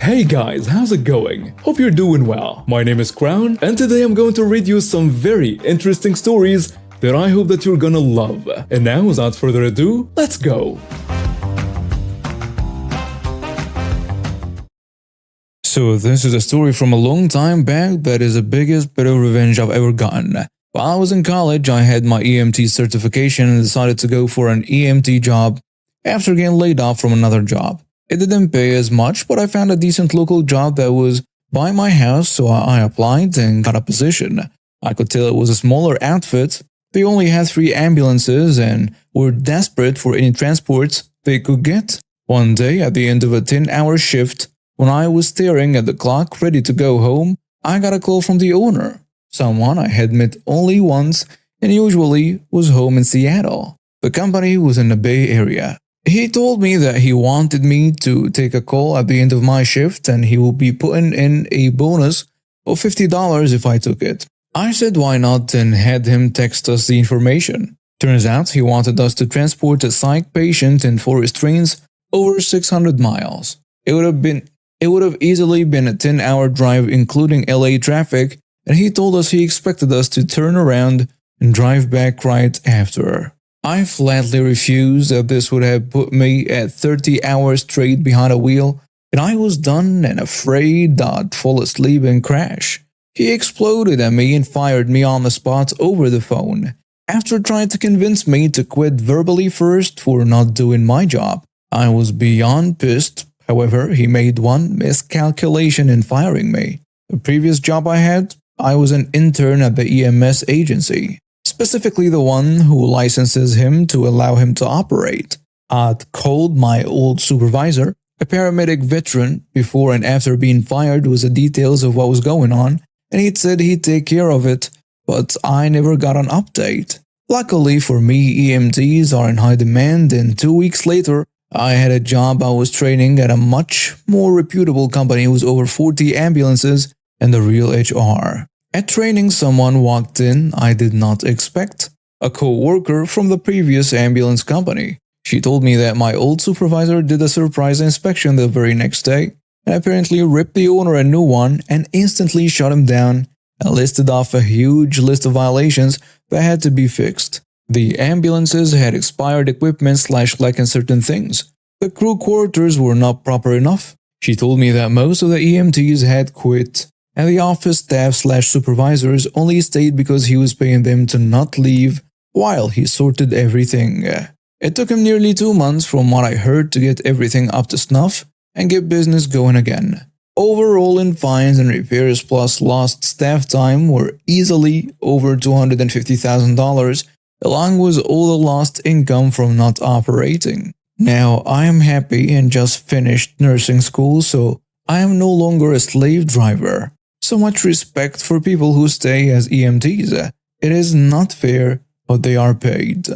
Hey guys, how's it going? Hope you're doing well. My name is Crown, and today I'm going to read you some very interesting stories that I hope that you're gonna love. And now, without further ado, let's go! So this is a story from a long time back that is the biggest bit of revenge I've ever gotten. While I was in college, I had my EMT certification and decided to go for an EMT job after getting laid off from another job. It didn't pay as much, but I found a decent local job that was by my house, so I applied and got a position. I could tell it was a smaller outfit. They only had 3 ambulances and were desperate for any transports they could get. One day, at the end of a 10-hour shift, when I was staring at the clock ready to go home, I got a call from the owner, someone I had met only once and usually was home in Seattle. The company was in the Bay Area. He told me that he wanted me to take a call at the end of my shift and he will be putting in a bonus of $50 if I took it. I said why not and had him text us the information. Turns out he wanted us to transport a psych patient in forest trains over 600 miles. It would have easily been a 10-hour drive including LA traffic, and he told us he expected us to turn around and drive back right after. I flatly refused, that this would have put me at 30 hours straight behind a wheel, and I was done and afraid I'd fall asleep and crash. He exploded at me and fired me on the spot over the phone, after trying to convince me to quit verbally first for not doing my job. I was beyond pissed. However, he made one miscalculation in firing me. The previous job I had, I was an intern at the EMS agency, specifically the one who licenses him to allow him to operate. I'd called my old supervisor, a paramedic veteran, before and after being fired with the details of what was going on, and he'd said he'd take care of it, but I never got an update. Luckily for me, EMTs are in high demand, and 2 weeks later, I had a job. I was training at a much more reputable company with over 40 ambulances and the real HR. At training, someone walked in I did not expect, a co-worker from the previous ambulance company. She told me that my old supervisor did a surprise inspection the very next day and apparently ripped the owner a new one and instantly shut him down and listed off a huge list of violations that had to be fixed. The ambulances had expired equipment / lacking certain things. The crew quarters were not proper enough. She told me that most of the EMTs had quit, and the office staff / supervisors only stayed because he was paying them to not leave while he sorted everything. It took him nearly 2 months from what I heard to get everything up to snuff and get business going again. Overall in fines and repairs plus lost staff time were easily over $250,000, along with all the lost income from not operating. Now I am happy and just finished nursing school, so I am no longer a slave driver. So much respect for people who stay as EMTs. It is not fair, but they are paid.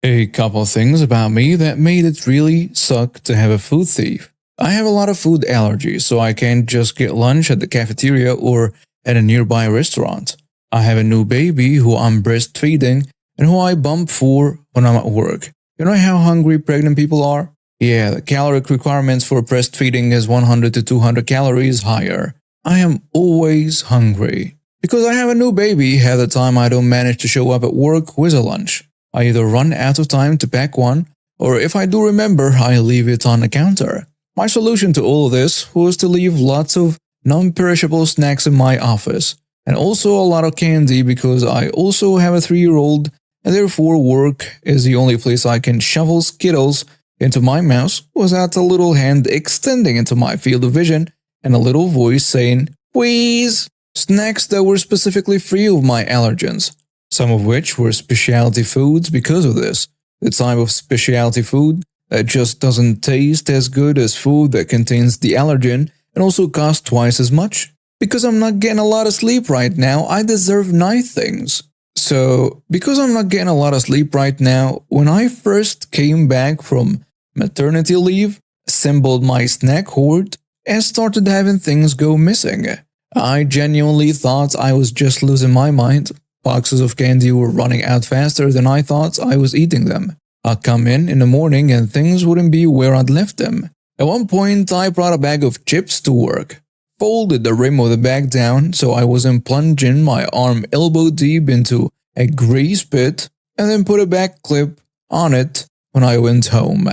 A couple things about me that made it really suck to have a food thief. I have a lot of food allergies, so I can't just get lunch at the cafeteria or at a nearby restaurant. I have a new baby who I'm breastfeeding and who I bump for when I'm at work. You know how hungry pregnant people are? Yeah, the caloric requirements for breastfeeding is 100 to 200 calories higher. I am always hungry. Because I have a new baby, half the time I don't manage to show up at work with a lunch. I either run out of time to pack one, or if I do remember, I leave it on the counter. My solution to all of this was to leave lots of non-perishable snacks in my office, and also a lot of candy because I also have a 3-year-old, and therefore work is the only place I can shovel Skittles into my mouth without a little hand extending into my field of vision and a little voice saying, "Please!" Snacks that were specifically free of my allergens, some of which were specialty foods because of this, the type of specialty food that just doesn't taste as good as food that contains the allergen and also costs twice as much. Because I'm not getting a lot of sleep right now, I deserve nice things. So, because I'm not getting a lot of sleep right now, when I first came back from maternity leave, assembled my snack hoard, and started having things go missing, I genuinely thought I was just losing my mind. Boxes of candy were running out faster than I thought I was eating them. I'd come in the morning and things wouldn't be where I'd left them. At one point, I brought a bag of chips to work, folded the rim of the bag down so I wasn't plunging my arm elbow deep into a grease pit, and then put a back clip on it when I went home.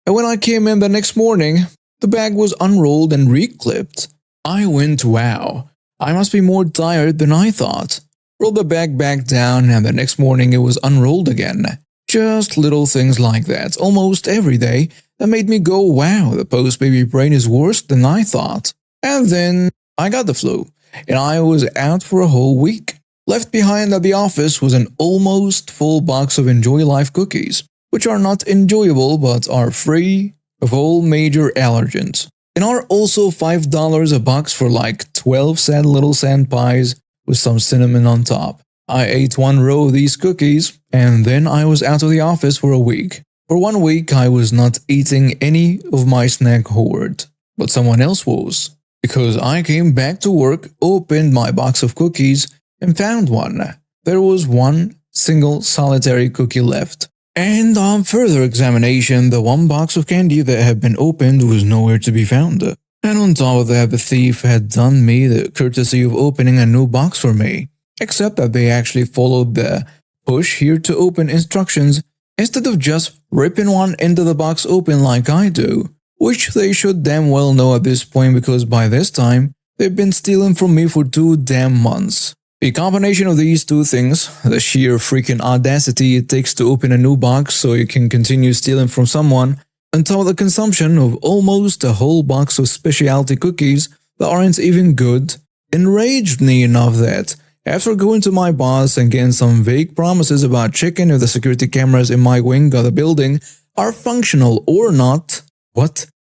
And when I came in the next morning, the bag was unrolled and reclipped. I went, wow, I must be more tired than I thought. Rolled the bag back down, and the next morning it was unrolled again. Just little things like that, almost every day, that made me go, wow, the post-baby brain is worse than I thought. And then I got the flu, and I was out for a whole week. Left behind at the office was an almost full box of Enjoy Life cookies, which are not enjoyable but are free of all major allergens, and are also $5 a box for like 12 sad little sand pies with some cinnamon on top. I ate one row of these cookies, and then I was out of the office for a week. For 1 week, I was not eating any of my snack hoard, but someone else was, because I came back to work, opened my box of cookies, and found one. There was one single solitary cookie left. And on further examination, the one box of candy that had been opened was nowhere to be found. And on top of that, the thief had done me the courtesy of opening a new box for me, except that they actually followed the push here to open instructions instead of just ripping one into the box open like I do, which they should damn well know at this point because by this time, they've been stealing from me for 2 damn months. The combination of these two things, the sheer freaking audacity it takes to open a new box so you can continue stealing from someone, on top of the consumption of almost a whole box of specialty cookies that aren't even good, enraged me enough that, after going to my boss and getting some vague promises about checking if the security cameras in my wing of the building are functional or not,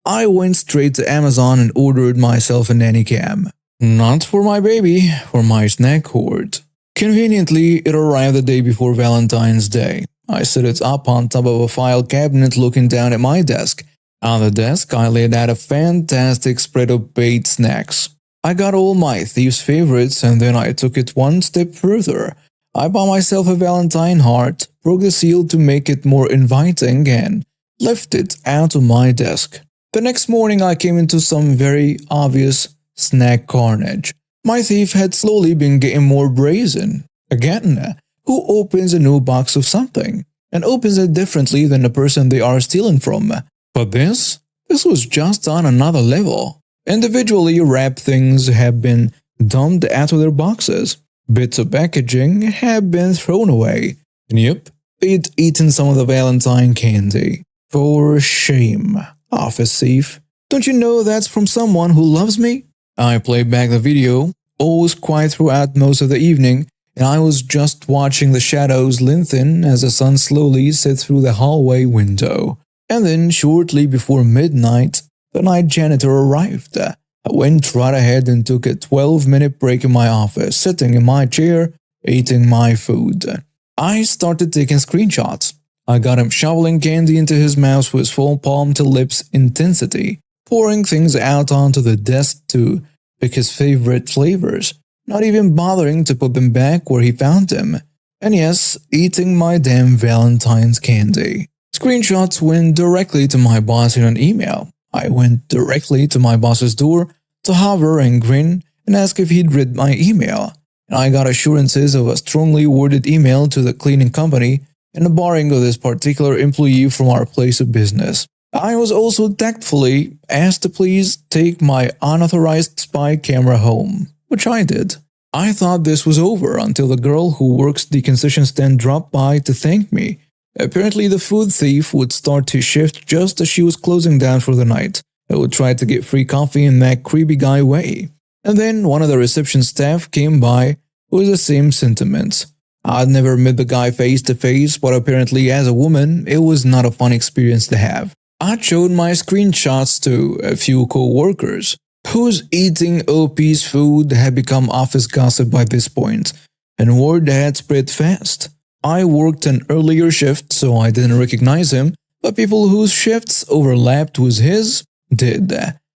I went straight to Amazon and ordered myself a nanny cam. Not for my baby, for my snack hoard. Conveniently, it arrived the day before Valentine's Day. I set it up on top of a file cabinet looking down at my desk. On the desk, I laid out a fantastic spread of baked snacks. I got all my thief's favorites, and then I took it one step further. I bought myself a Valentine heart, broke the seal to make it more inviting, and left it out of my desk. The next morning, I came into some very obvious snack carnage. My thief had slowly been getting more brazen. Again, who opens a new box of something and opens it differently than the person they are stealing from? But this was just on another level. Individually wrapped things have been dumped out of their boxes. Bits of packaging have been thrown away. And yep, they'd eaten some of the Valentine candy. For shame, office thief. Don't you know that's from someone who loves me? I played back the video. All was quiet throughout most of the evening, and I was just watching the shadows lengthen as the sun slowly set through the hallway window. And then, shortly before midnight, the night janitor arrived. I went right ahead and took a 12-minute break in my office, sitting in my chair, eating my food. I started taking screenshots. I got him shoveling candy into his mouth with full palm to lips intensity, pouring things out onto the desk to pick his favorite flavors, not even bothering to put them back where he found them. And yes, eating my damn Valentine's candy. Screenshots went directly to my boss in an email. I went directly to my boss's door to hover and grin and ask if he'd read my email. And I got assurances of a strongly worded email to the cleaning company and the barring of this particular employee from our place of business. I was also tactfully asked to please take my unauthorized spy camera home, which I did. I thought this was over until the girl who works the concession stand dropped by to thank me. Apparently the food thief would start his shift just as she was closing down for the night. I would try to get free coffee in that creepy guy way. And then one of the reception staff came by with the same sentiments. I'd never met the guy face to face, but apparently as a woman, it was not a fun experience to have. I showed my screenshots to a few co-workers, whose eating OP's food had become office gossip by this point, and word had spread fast. I worked an earlier shift, so I didn't recognize him, but people whose shifts overlapped with his did.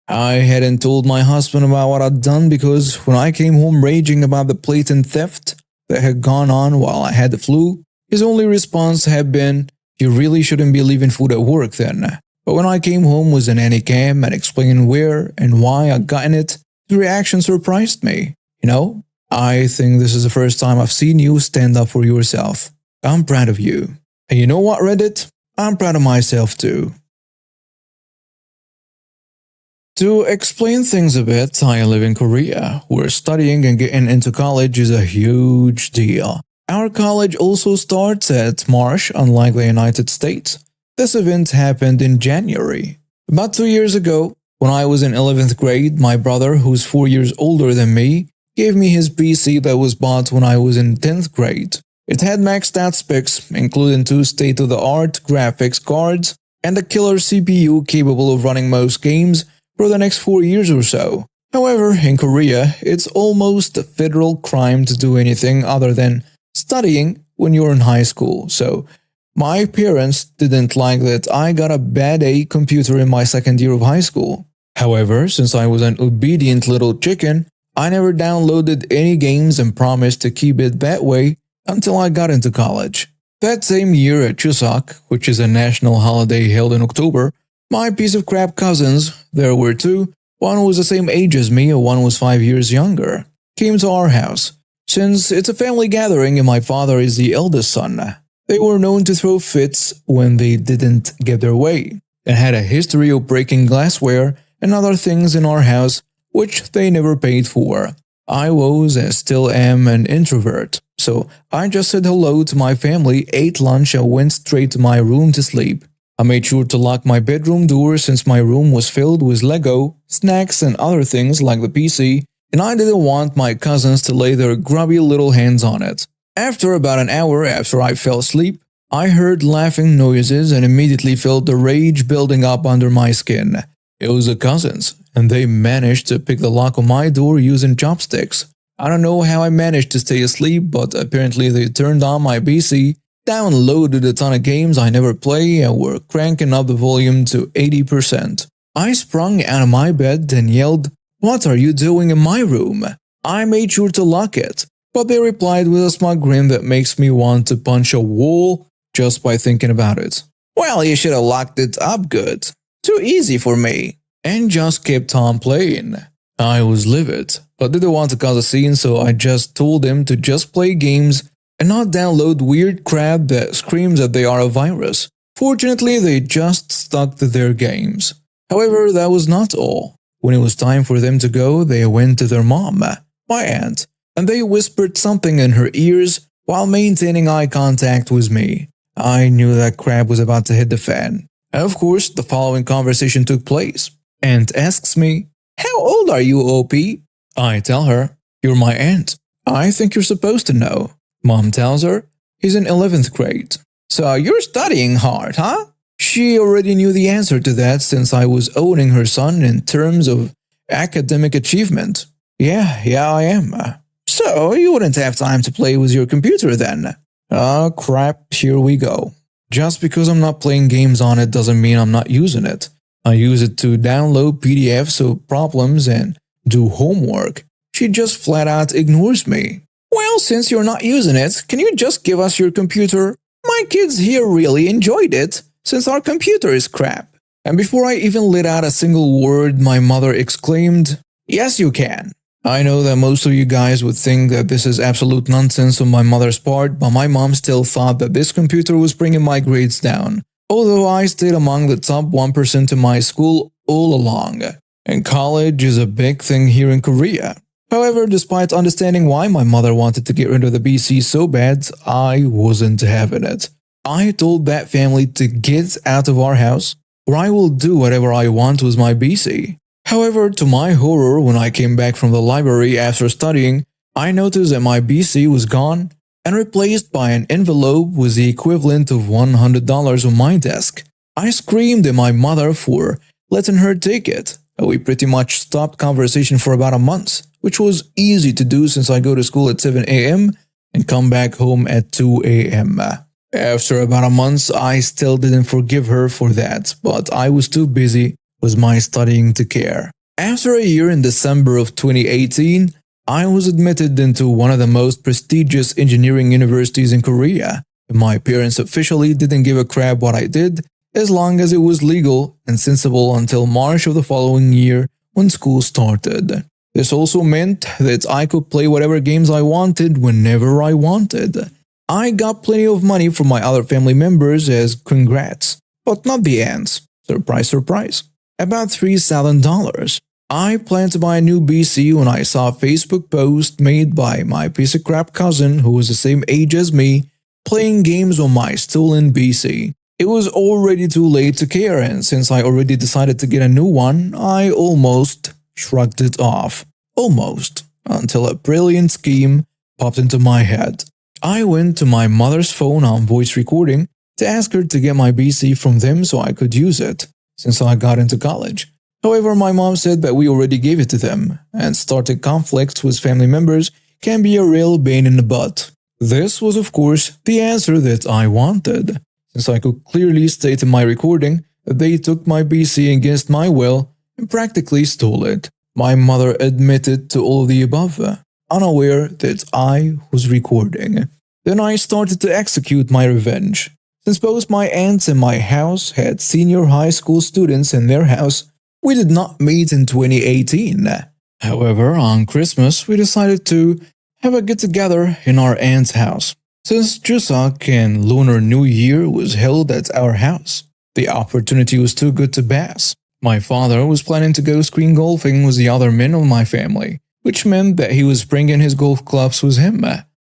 I hadn't told my husband about what I'd done because when I came home raging about the blatant theft that had gone on while I had the flu, his only response had been, "You really shouldn't be leaving food at work then." But when I came home with an cam and explained where and why I got in it, the reaction surprised me. I think this is the first time I've seen you stand up for yourself. I'm proud of you. And you know what, Reddit? I'm proud of myself too. To explain things a bit, I live in Korea, where studying and getting into college is a huge deal. Our college also starts at March, unlike the United States. This event happened in January. About 2 years ago, when I was in 11th grade, my brother, who's 4 years older than me, gave me his PC that was bought when I was in 10th grade. It had maxed out specs, including 2 state-of-the-art graphics cards and a killer CPU capable of running most games for the next 4 years or so. However, in Korea, it's almost a federal crime to do anything other than studying when you're in high school, so my parents didn't like that I got a bad A computer in my second year of high school. However, since I was an obedient little chicken, I never downloaded any games and promised to keep it that way until I got into college. That same year at Chuseok, which is a national holiday held in October, my piece of crap cousins, there were 2, one was the same age as me and one was 5 years younger, came to our house. Since it's a family gathering and my father is the eldest son, they were known to throw fits when they didn't get their way, and had a history of breaking glassware and other things in our house which they never paid for. I was and still am an introvert, so I just said hello to my family, ate lunch and went straight to my room to sleep. I made sure to lock my bedroom door since my room was filled with Lego, snacks and other things like the PC, and I didn't want my cousins to lay their grubby little hands on it. After about an hour after I fell asleep, I heard laughing noises and immediately felt the rage building up under my skin. It was the cousins, and they managed to pick the lock on my door using chopsticks. I don't know how I managed to stay asleep, but apparently they turned on my PC, downloaded a ton of games I never play, and were cranking up the volume to 80%. I sprung out of my bed and yelled, "What are you doing in my room?" I made sure to lock it, but they replied with a smug grin that makes me want to punch a wall just by thinking about it. "Well, you should have locked it up good. Too easy for me." And just kept on playing. I was livid, but didn't want to cause a scene, so I just told them to just play games and not download weird crap that screams that they are a virus. Fortunately, they just stuck to their games. However, that was not all. When it was time for them to go, they went to their mom, my aunt, and they whispered something in her ears while maintaining eye contact with me. I knew that crap was about to hit the fan. Of course, the following conversation took place. Aunt asks me, "How old are you, OP?" I tell her, "You're my aunt. I think you're supposed to know." Mom tells her, "He's in 11th grade." "So you're studying hard, huh?" She already knew the answer to that since I was owning her son in terms of academic achievement. Yeah, I am. "So you wouldn't have time to play with your computer then?" "Oh crap, here we go. Just because I'm not playing games on it doesn't mean I'm not using it. I use it to download PDFs of problems and do homework. She just flat out ignores me." "Well, since you're not using it, can you just give us your computer? My kids here really enjoyed it, since our computer is crap." And before I even let out a single word, my mother exclaimed, "Yes, you can." I know that most of you guys would think that this is absolute nonsense on my mother's part, but my mom still thought that this computer was bringing my grades down. Although I stayed among the top 1% in my school all along. And college is a big thing here in Korea. However, despite understanding why my mother wanted to get rid of the PC so bad, I wasn't having it. I told that family to get out of our house, or I will do whatever I want with my PC. However, to my horror, when I came back from the library after studying, I noticed that my PC was gone and replaced by an envelope with the equivalent of $100 on my desk. I screamed at my mother for letting her take it. We pretty much stopped conversation for about a month, which was easy to do since I go to school at 7 a.m. and come back home at 2 a.m. After about a month, I still didn't forgive her for that, but I was too busy with my studying to care. After a year in December of 2018, I was admitted into one of the most prestigious engineering universities in Korea. My parents officially didn't give a crap what I did, as long as it was legal and sensible until March of the following year when school started. This also meant that I could play whatever games I wanted whenever I wanted. I got plenty of money from my other family members as congrats, but not the aunts. Surprise, surprise. About $3,000. I planned to buy a new PC when I saw a Facebook post made by my piece of crap cousin who was the same age as me, playing games on my stolen PC. It was already too late to care, and since I already decided to get a new one, I almost shrugged it off. Almost. Until a brilliant scheme popped into my head. I went to my mother's phone on voice recording to ask her to get my PC from them so I could use it, since I got into college. However, my mom said that we already gave it to them, and starting conflicts with family members can be a real pain in the butt. This was, of course, the answer that I wanted, since I could clearly state in my recording that they took my PC against my will and practically stole it. My mother admitted to all of the above, unaware that I was recording. Then I started to execute my revenge. Since both my aunts and my house had senior high school students in their house, we did not meet in 2018. However, on Christmas, we decided to have a get-together in our aunt's house. Since Chuseok and Lunar New Year was held at our house, the opportunity was too good to pass. My father was planning to go screen golfing with the other men of my family, which meant that he was bringing his golf clubs with him.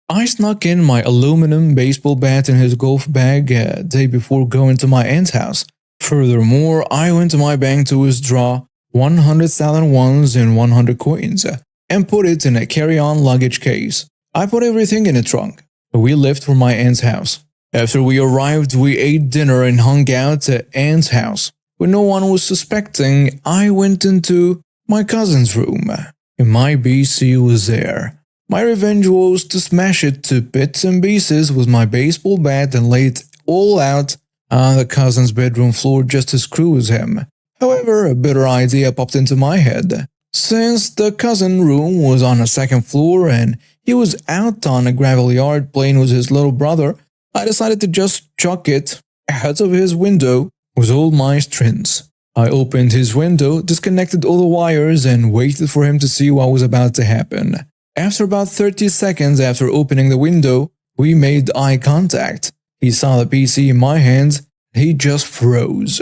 I snuck in my aluminum baseball bat in his golf bag a day before going to my aunt's house. Furthermore, I went to my bank to withdraw 100,000 wons and 100 coins and put it in a carry-on luggage case. I put everything in a trunk. We left for my aunt's house. After we arrived, we ate dinner and hung out at aunt's house. When no one was suspecting, I went into my cousin's room, and my PC was there. My revenge was to smash it to bits and pieces with my baseball bat and lay it all out on the cousin's bedroom floor just to screw with him. However, a better idea popped into my head. Since the cousin room was on the second floor and he was out on a gravel yard playing with his little brother, I decided to just chuck it out of his window with all my strength. I opened his window, disconnected all the wires, and waited for him to see what was about to happen. After about 30 seconds after opening the window, we made eye contact. He saw the PC in my hands, and he just froze.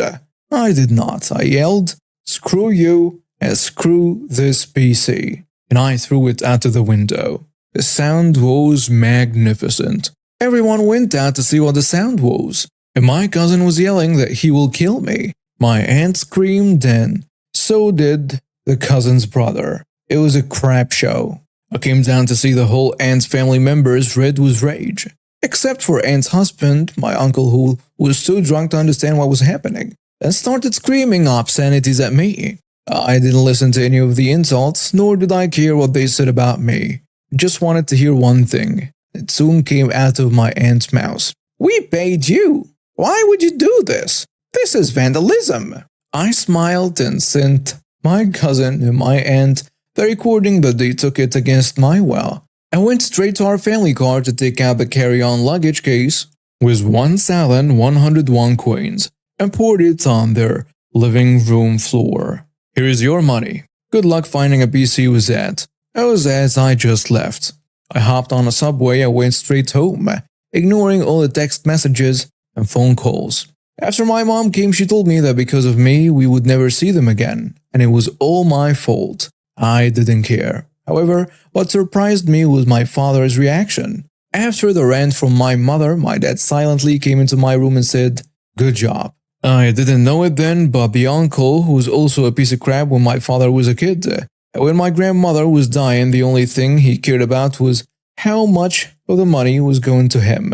I did not. I yelled, "Screw you, and screw this PC," and I threw it out of the window. The sound was magnificent. Everyone went out to see what the sound was, and my cousin was yelling that he will kill me. My aunt screamed, and so did the cousin's brother. It was a crap show. I came down to see the whole aunt's family members red with rage, except for aunt's husband, my uncle, who was too drunk to understand what was happening, and started screaming obscenities at me. I didn't listen to any of the insults, nor did I care what they said about me. Just wanted to hear one thing. It soon came out of my aunt's mouth. "We paid you. Why would you do this? This is vandalism." I smiled and sent my cousin and my aunt the recording that they took it against my will. I went straight to our family car to take out the carry-on luggage case with 1,101 coins and poured it on their living room floor. "Here is your money. Good luck finding a PC with that." That was as I just left. I hopped on a subway and went straight home, ignoring all the text messages and phone calls. After my mom came, she told me that because of me, we would never see them again, and it was all my fault. I didn't care. However, what surprised me was my father's reaction. After the rant from my mother, my dad silently came into my room and said, "Good job." I didn't know it then, but the uncle, who was also a piece of crap when my father was a kid, when my grandmother was dying, the only thing he cared about was how much of the money was going to him.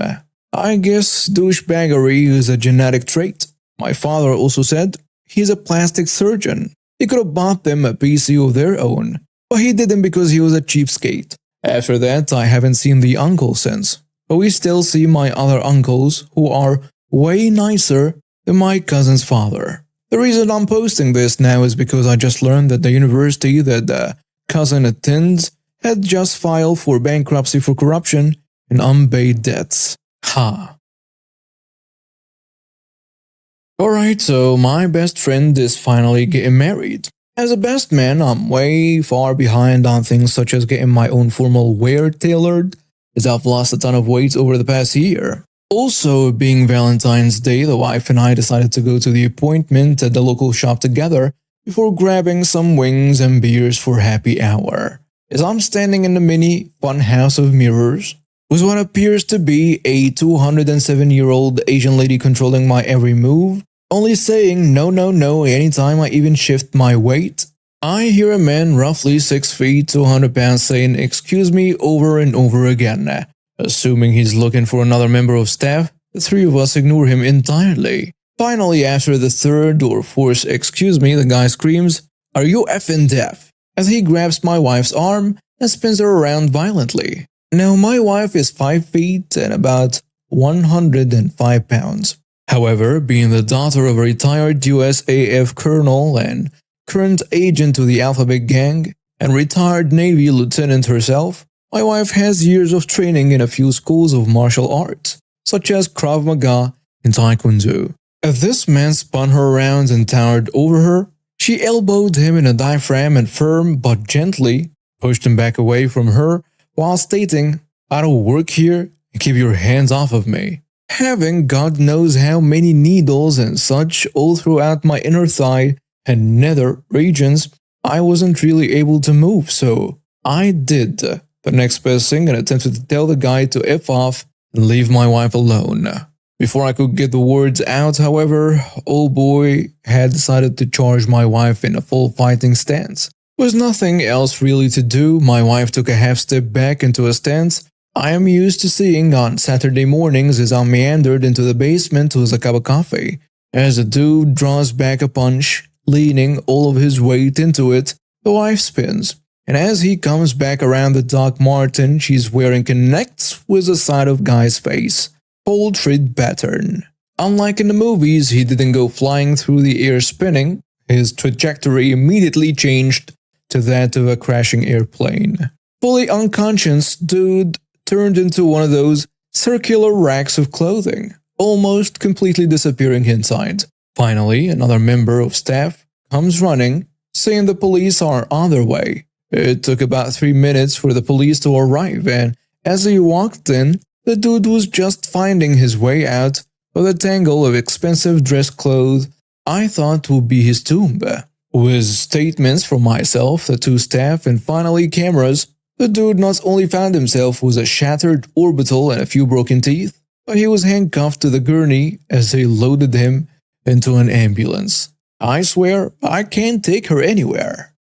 I guess douchebaggery is a genetic trait. My father also said he's a plastic surgeon. He could have bought them a PC of their own, but he didn't because he was a cheapskate. After that, I haven't seen the uncle since, but we still see my other uncles who are way nicer than my cousin's father. The reason I'm posting this now is because I just learned that the university that the cousin attends had just filed for bankruptcy for corruption and unpaid debts. Ha. Alright, so my best friend is finally getting married. As a best man, I'm way far behind on things such as getting my own formal wear tailored, as I've lost a ton of weight over the past year. Also, being Valentine's Day, the wife and I decided to go to the appointment at the local shop together before grabbing some wings and beers for happy hour. As I'm standing in the mini fun house of mirrors, with what appears to be a 207-year-old Asian lady controlling my every move, only saying no no no anytime I even shift my weight, I hear a man roughly 6 feet 200 pounds saying excuse me over and over again. Assuming he's looking for another member of staff, the three of us ignore him entirely. Finally, after the third or fourth excuse me, the guy screams, "Are you effing deaf?" as he grabs my wife's arm and spins her around violently. Now, my wife is 5 feet and about 105 pounds. However, being the daughter of a retired USAF colonel and current agent to the Alphabet Gang and retired Navy lieutenant herself, my wife has years of training in a few schools of martial arts, such as Krav Maga and Taekwondo. As this man spun her around and towered over her, she elbowed him in a diaphragm and firm but gently pushed him back away from her while stating, "I don't work here and keep your hands off of me." Having God knows how many needles and such all throughout my inner thigh and nether regions, I wasn't really able to move, so I did the next best thing and attempted to tell the guy to F off and leave my wife alone. Before I could get the words out, however, old boy had decided to charge my wife in a full fighting stance. With nothing else really to do, my wife took a half step back into a stance I am used to seeing on Saturday mornings as I meandered into the basement with a cup of coffee. As the dude draws back a punch, leaning all of his weight into it, the wife spins, and as he comes back around the Doc Marten she's wearing connects with the side of guy's face. Poultry pattern. Unlike in the movies, he didn't go flying through the air spinning, his trajectory immediately changed to that of a crashing airplane. Fully unconscious, dude turned into one of those circular racks of clothing, almost completely disappearing inside. Finally, another member of staff comes running, saying the police are on their way. It took about 3 minutes for the police to arrive, and as they walked in, the dude was just finding his way out of a tangle of expensive dress clothes I thought would be his tomb. With statements from myself, the two staff, and finally cameras, the dude not only found himself with a shattered orbital and a few broken teeth, but he was handcuffed to the gurney as they loaded him into an ambulance. I swear, I can't take her anywhere.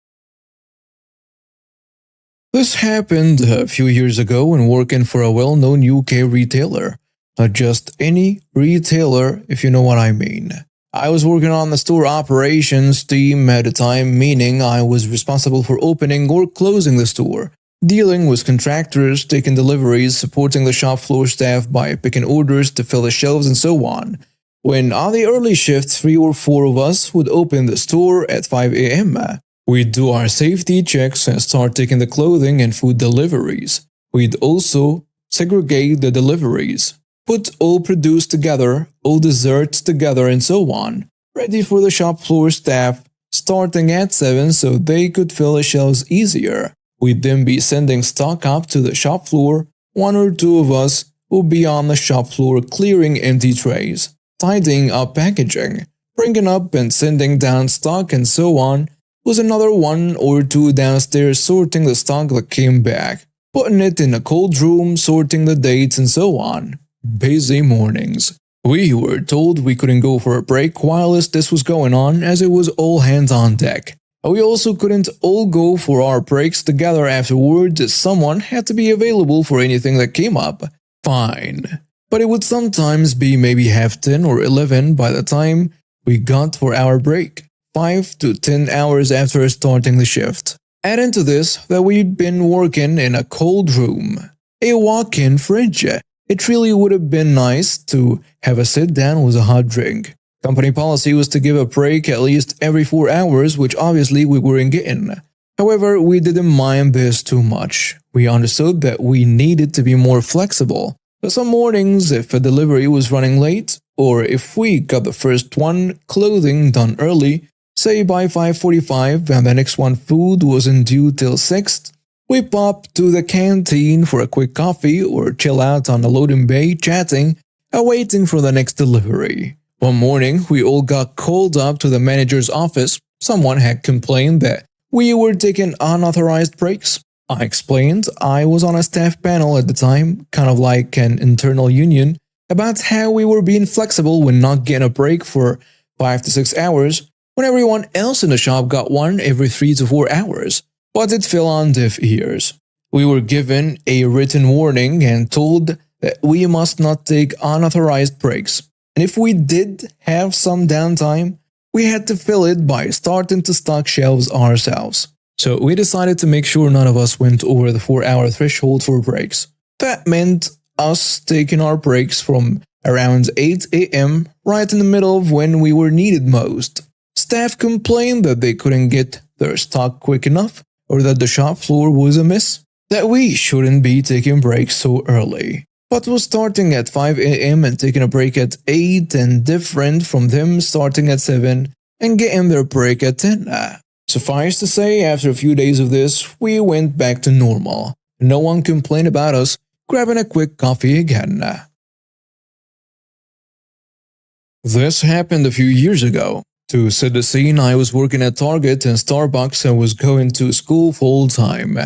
This happened a few years ago when working for a well-known UK retailer. Not just any retailer, if you know what I mean. I was working on the store operations team at the time, meaning I was responsible for opening or closing the store, dealing with contractors, taking deliveries, supporting the shop floor staff by picking orders to fill the shelves and so on. When on the early shift 3 or 4 of us would open the store at 5 a.m., we'd do our safety checks and start taking the clothing and food deliveries. We'd also segregate the deliveries, put all produce together, all desserts together and so on, ready for the shop floor staff, starting at 7 so they could fill the shelves easier. We'd then be sending stock up to the shop floor. 1 or 2 of us would be on the shop floor clearing empty trays, tidying up packaging, bringing up and sending down stock and so on, with another 1 or 2 downstairs sorting the stock that came back, putting it in a cold room, sorting the dates and so on. Busy mornings. We were told we couldn't go for a break whilst this was going on as it was all hands on deck. We also couldn't all go for our breaks together afterwards as someone had to be available for anything that came up. Fine. But it would sometimes be maybe half 10 or 11 by the time we got for our break, 5 to 10 hours after starting the shift. Add into this that we'd been working in a cold room, a walk-in fridge. It really would have been nice to have a sit down with a hot drink. Company policy was to give a break at least every 4 hours, which obviously we weren't getting. However, we didn't mind this too much. We understood that we needed to be more flexible. But some mornings, if a delivery was running late, or if we got the first one, clothing done early, say by 5:45, and the next one food wasn't due till 6, we pop to the canteen for a quick coffee or chill out on the loading bay chatting, awaiting for the next delivery. One morning, we all got called up to the manager's office. Someone had complained that we were taking unauthorized breaks. I explained I was on a staff panel at the time, kind of like an internal union, about how we were being flexible when not getting a break for 5 to 6 hours, when everyone else in the shop got one every 3 to 4 hours. But it fell on deaf ears. We were given a written warning and told that we must not take unauthorized breaks. And if we did have some downtime, we had to fill it by starting to stock shelves ourselves. So we decided to make sure none of us went over the 4-hour threshold for breaks. That meant us taking our breaks from around 8 a.m. right in the middle of when we were needed most. Staff complained that they couldn't get their stock quick enough, or that the shop floor was amiss, that we shouldn't be taking breaks so early. But was starting at 5 a.m. and taking a break at 8 and different from them starting at 7 and getting their break at 10. Suffice to say, after a few days of this, we went back to normal. No one complained about us grabbing a quick coffee again. This happened a few years ago. To set the scene, I was working at Target and Starbucks and was going to school full time.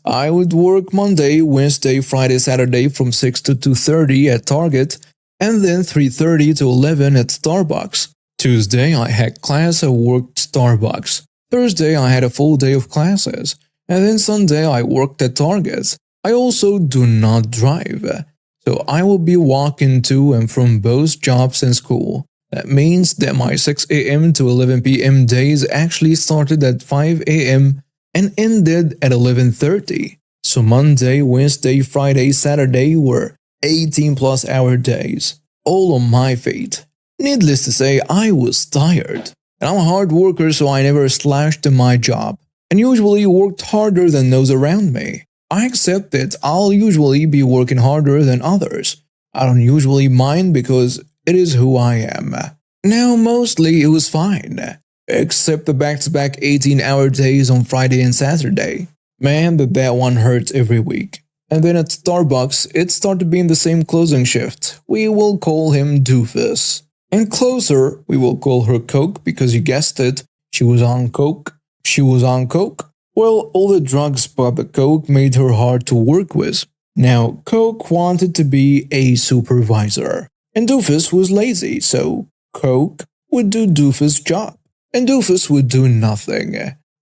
I would work Monday, Wednesday, Friday, Saturday from 6 to 2:30 at Target, and then 3:30 to 11 at Starbucks. Tuesday, I had class and worked Starbucks. Thursday, I had a full day of classes, and then Sunday, I worked at Target. I also do not drive, so I will be walking to and from both jobs and school. That means that my 6 a.m. to 11 p.m. days actually started at 5 a.m. and ended at 11:30. So Monday, Wednesday, Friday, Saturday were 18 plus hour days, all on my feet. Needless to say, I was tired. And I'm a hard worker, so I never slashed in my job, and usually worked harder than those around me. I accept that I'll usually be working harder than others. I don't usually mind because it is who I am. Now, mostly it was fine, except the back-to-back 18-hour days on Friday and Saturday. Man, did that one hurt every week. And then at Starbucks, it started being the same closing shift. We will call him Doofus. And closer, we will call her Coke because you guessed it, she was on Coke. She was on Coke. Well, all the drugs but the Coke made her hard to work with. Now, Coke wanted to be a supervisor, and Doofus was lazy, so Coke would do Doofus' job, and Doofus would do nothing.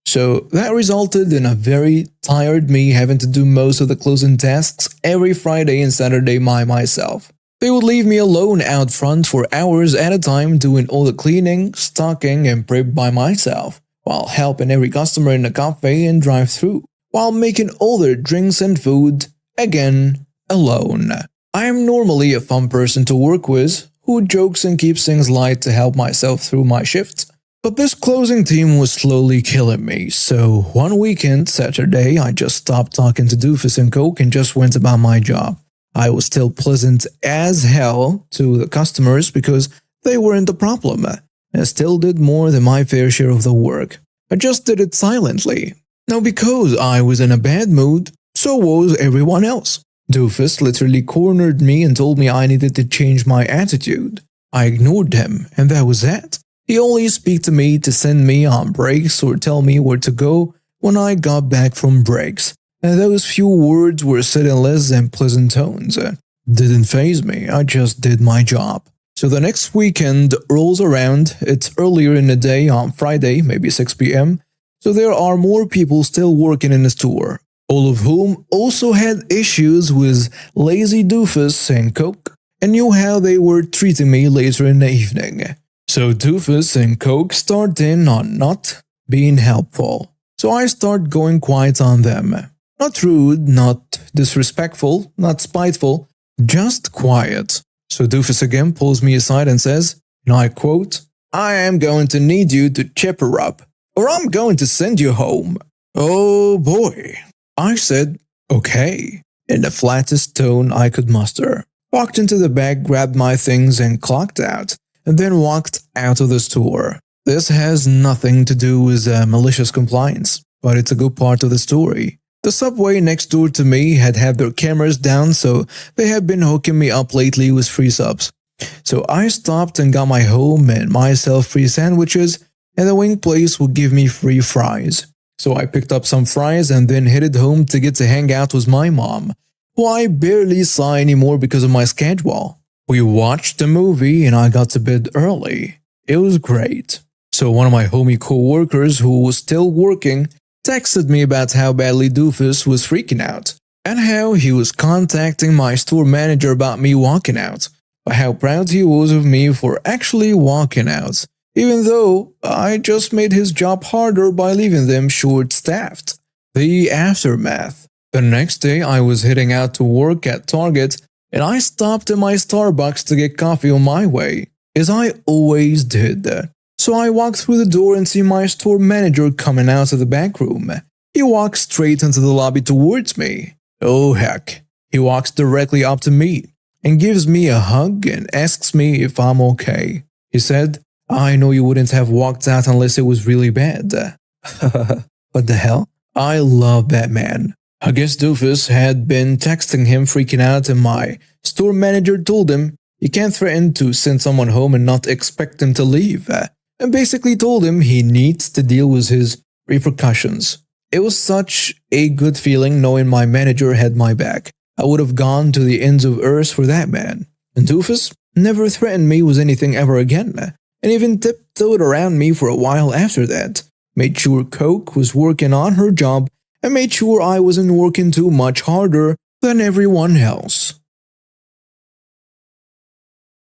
So that resulted in a very tired me having to do most of the closing tasks every Friday and Saturday by myself. They would leave me alone out front for hours at a time doing all the cleaning, stocking, and prep by myself, while helping every customer in the cafe and drive-thru, while making all their drinks and food, again, alone. I am normally a fun person to work with, who jokes and keeps things light to help myself through my shifts. But this closing team was slowly killing me, so one weekend, Saturday, I just stopped talking to Doofus and Coke and just went about my job. I was still pleasant as hell to the customers because they weren't the problem, and still did more than my fair share of the work. I just did it silently. Now, because I was in a bad mood, so was everyone else. Doofus literally cornered me and told me I needed to change my attitude. I ignored him, and that was that. He only speak to me to send me on breaks or tell me where to go when I got back from breaks. And those few words were said in less than pleasant tones. Didn't faze me, I just did my job. So the next weekend rolls around, it's earlier in the day on Friday, maybe 6 p.m. So there are more people still working in the store, all of whom also had issues with lazy Doofus and Coke, and knew how they were treating me later in the evening. So Doofus and Coke start in on not being helpful. So I start going quiet on them. Not rude, not disrespectful, not spiteful, just quiet. So Doofus again pulls me aside and says, and I quote, "I am going to need you to chipper up, or I'm going to send you home." Oh boy. I said, okay, in the flattest tone I could muster. walked into the back, grabbed my things, and clocked out, and then walked out of the store. This has nothing to do with malicious compliance, but it's a good part of the story. The subway next door to me had their cameras down, so they had been hooking me up lately with free subs. So I stopped and got my home and myself free sandwiches, and the wing place would give me free fries. So I picked up some fries and then headed home to get to hang out with my mom, who I barely saw anymore because of my schedule. We watched the movie and I got to bed early. It was great. So one of my homie co-workers who was still working texted me about how badly Doofus was freaking out, and how he was contacting my store manager about me walking out, but how proud he was of me for actually walking out, even though I just made his job harder by leaving them short-staffed. The aftermath. The next day I was heading out to work at Target, and I stopped at my Starbucks to get coffee on my way, as I always did. So I walked through the door and see my store manager coming out of the back room. He walks straight into the lobby towards me. Oh heck, he walks directly up to me and gives me a hug and asks me if I'm okay. He said, "I know you wouldn't have walked out unless it was really bad." What the hell? I love that man. I guess Doofus had been texting him freaking out, and my store manager told him you can't threaten to send someone home and not expect him to leave, and basically told him he needs to deal with his repercussions. It was such a good feeling knowing my manager had my back. I would have gone to the ends of earth for that man. And Doofus never threatened me with anything ever again, and even tiptoed around me for a while after that. Made sure Coke was working on her job, and made sure I wasn't working too much harder than everyone else.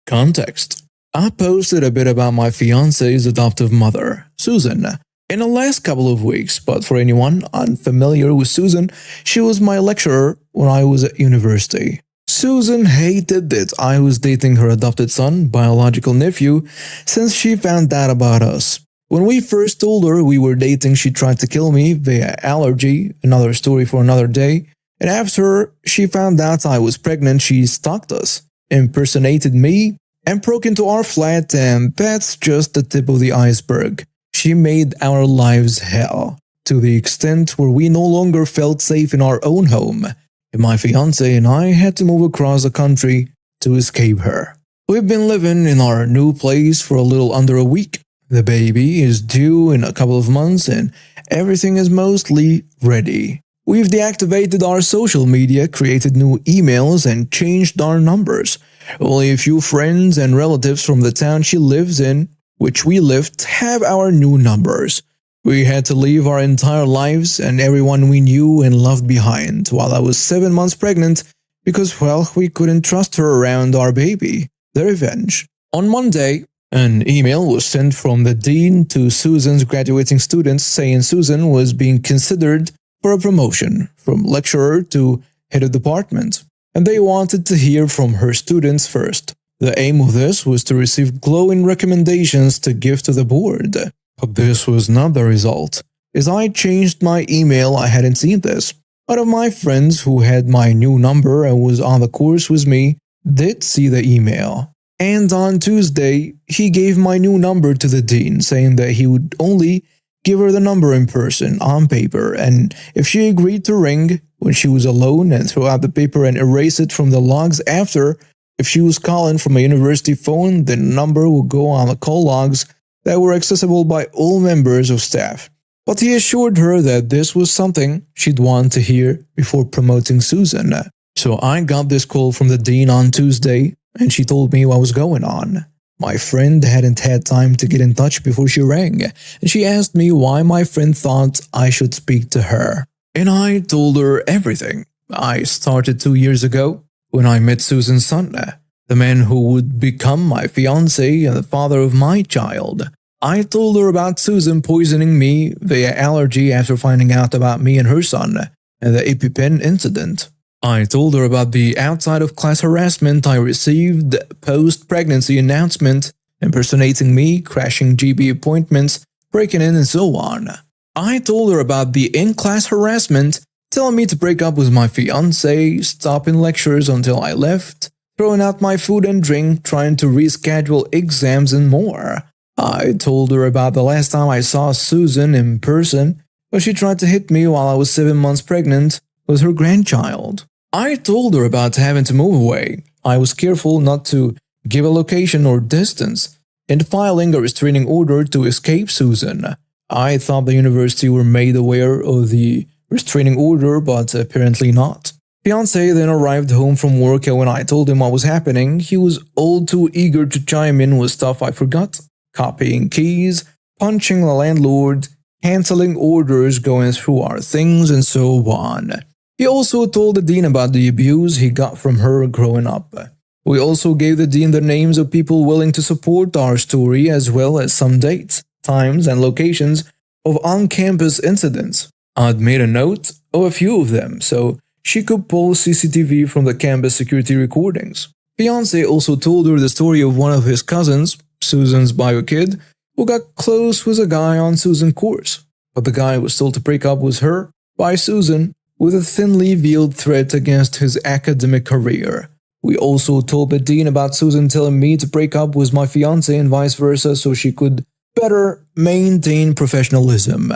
Context. I posted a bit about my fiance's adoptive mother, Susan, in the last couple of weeks, but for anyone unfamiliar with Susan, she was my lecturer when I was at university. Susan hated that I was dating her adopted son, biological nephew, since she found out about us. When we first told her we were dating, she tried to kill me via allergy, another story for another day, and after she found out I was pregnant, she stalked us, impersonated me, and broke into our flat, and that's just the tip of the iceberg. She made our lives hell, to the extent where we no longer felt safe in our own home, and my fiancé and I had to move across the country to escape her. We've been living in our new place for a little under a week. The baby is due in a couple of months and everything is mostly ready. We've deactivated our social media, created new emails, and changed our numbers. Only a few friends and relatives from the town she lives in, which we lived, have our new numbers. We had to leave our entire lives and everyone we knew and loved behind while I was 7 months pregnant because, well, we couldn't trust her around our baby. The revenge. On Monday, an email was sent from the dean to Susan's graduating students saying Susan was being considered for a promotion from lecturer to head of department, and they wanted to hear from her students first. The aim of this was to receive glowing recommendations to give to the board. But this was not the result. As I changed my email, I hadn't seen this. One of my friends who had my new number and was on the course with me did see the email. And on Tuesday, he gave my new number to the dean, saying that he would only give her the number in person, on paper, and if she agreed to ring when she was alone and throw out the paper and erase it from the logs after, if she was calling from a university phone, the number would go on the call logs that were accessible by all members of staff. But he assured her that this was something she'd want to hear before promoting Susan. So I got this call from the dean on Tuesday, and she told me what was going on. My friend hadn't had time to get in touch before she rang, and she asked me why my friend thought I should speak to her. And I told her everything. I started 2 years ago when I met Susan's son, the man who would become my fiancé and the father of my child. I told her about Susan poisoning me via allergy after finding out about me and her son, and the EpiPen incident. I told her about the outside-of-class harassment I received post-pregnancy announcement, impersonating me, crashing GB appointments, breaking in, and so on. I told her about the in-class harassment, telling me to break up with my fiancé, stopping lectures until I left, throwing out my food and drink, trying to reschedule exams and more. I told her about the last time I saw Susan in person, but she tried to hit me while I was 7 months pregnant with her grandchild. I told her about having to move away. I was careful not to give a location or distance, and filing a restraining order to escape Susan. I thought the university were made aware of the restraining order, but apparently not. Fiancé then arrived home from work, and when I told him what was happening, he was all too eager to chime in with stuff I forgot. Copying keys, punching the landlord, canceling orders, going through our things, and so on. He also told the dean about the abuse he got from her growing up. We also gave the dean the names of people willing to support our story, as well as some dates, times, and locations of on-campus incidents. I'd made a note of a few of them, so she could pull CCTV from the campus security recordings. Fiancé also told her the story of one of his cousins, Susan's bio kid, who got close with a guy on Susan's course, but the guy was told to break up with her by Susan with a thinly veiled threat against his academic career. We also told the dean about Susan telling me to break up with my fiancé and vice versa so she could better maintain professionalism.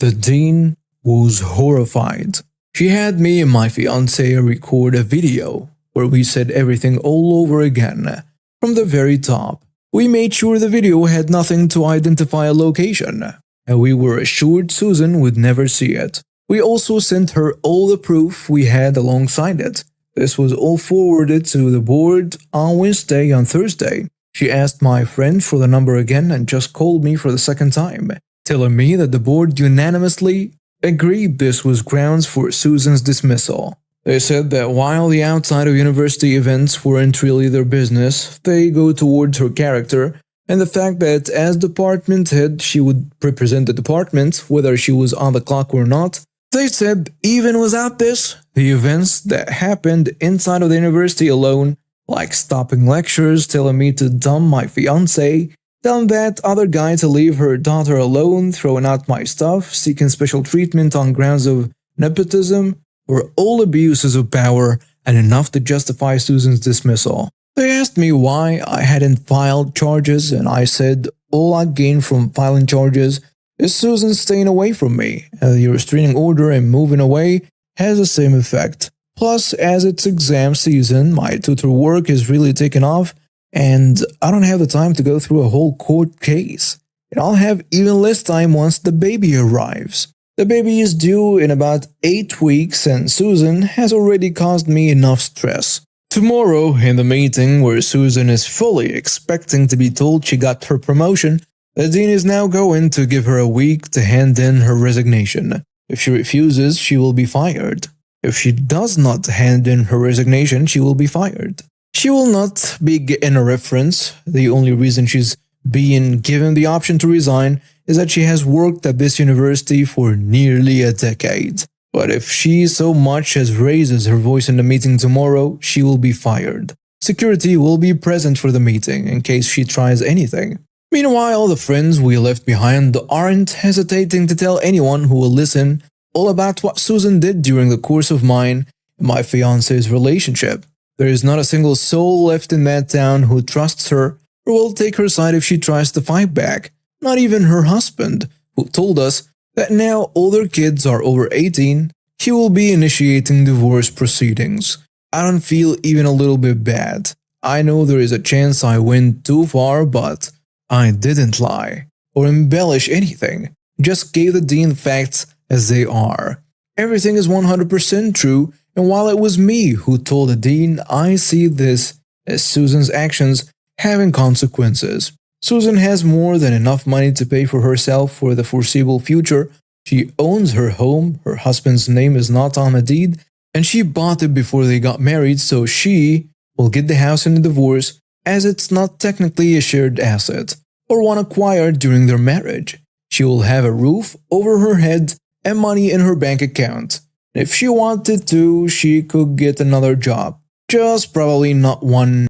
The dean was horrified. She had me and my fiancé record a video where we said everything all over again, from the very top. We made sure the video had nothing to identify a location, and we were assured Susan would never see it. We also sent her all the proof we had alongside it. This was all forwarded to the board on Wednesday. On Thursday, she asked my friend for the number again and just called me for the second time, telling me that the board unanimously agreed this was grounds for Susan's dismissal. They said that while the outside of university events weren't really their business, they go towards her character and the fact that as department head she would represent the department whether she was on the clock or not. They said even without this, the events that happened inside of the university alone, like stopping lectures, telling me to dump my fiancé, telling that other guy to leave her daughter alone, throwing out my stuff, seeking special treatment on grounds of nepotism, were all abuses of power and enough to justify Susan's dismissal. They asked me why I hadn't filed charges, and I said all I gained from filing charges is Susan staying away from me, and the restraining order and moving away has the same effect. Plus, as it's exam season, my tutor work is really taken off, and I don't have the time to go through a whole court case. And I'll have even less time once the baby arrives. The baby is due in about 8 weeks, and Susan has already caused me enough stress. Tomorrow, in the meeting where Susan is fully expecting to be told she got her promotion, the dean is now going to give her a week to hand in her resignation. If she refuses, she will be fired. If she does not hand in her resignation, she will be fired. She will not be getting a reference. The only reason she's being given the option to resign is that she has worked at this university for nearly a decade. But if she so much as raises her voice in the meeting tomorrow, she will be fired. Security will be present for the meeting in case she tries anything. Meanwhile, the friends we left behind aren't hesitating to tell anyone who will listen all about what Susan did during the course of mine and my fiancé's relationship. There is not a single soul left in that town who trusts her or will take her side if she tries to fight back. Not even her husband, who told us that now all their kids are over 18, he will be initiating divorce proceedings. I don't feel even a little bit bad. I know there is a chance I went too far, but I didn't lie or embellish anything, just gave the dean facts as they are. Everything is 100% true, and while it was me who told the dean, I see this as Susan's actions having consequences. Susan has more than enough money to pay for herself for the foreseeable future. She owns her home, her husband's name is not on the deed, and she bought it before they got married, so she will get the house in a divorce as it's not technically a shared asset or one acquired during their marriage. She will have a roof over her head and money in her bank account. If she wanted to, she could get another job, just probably not one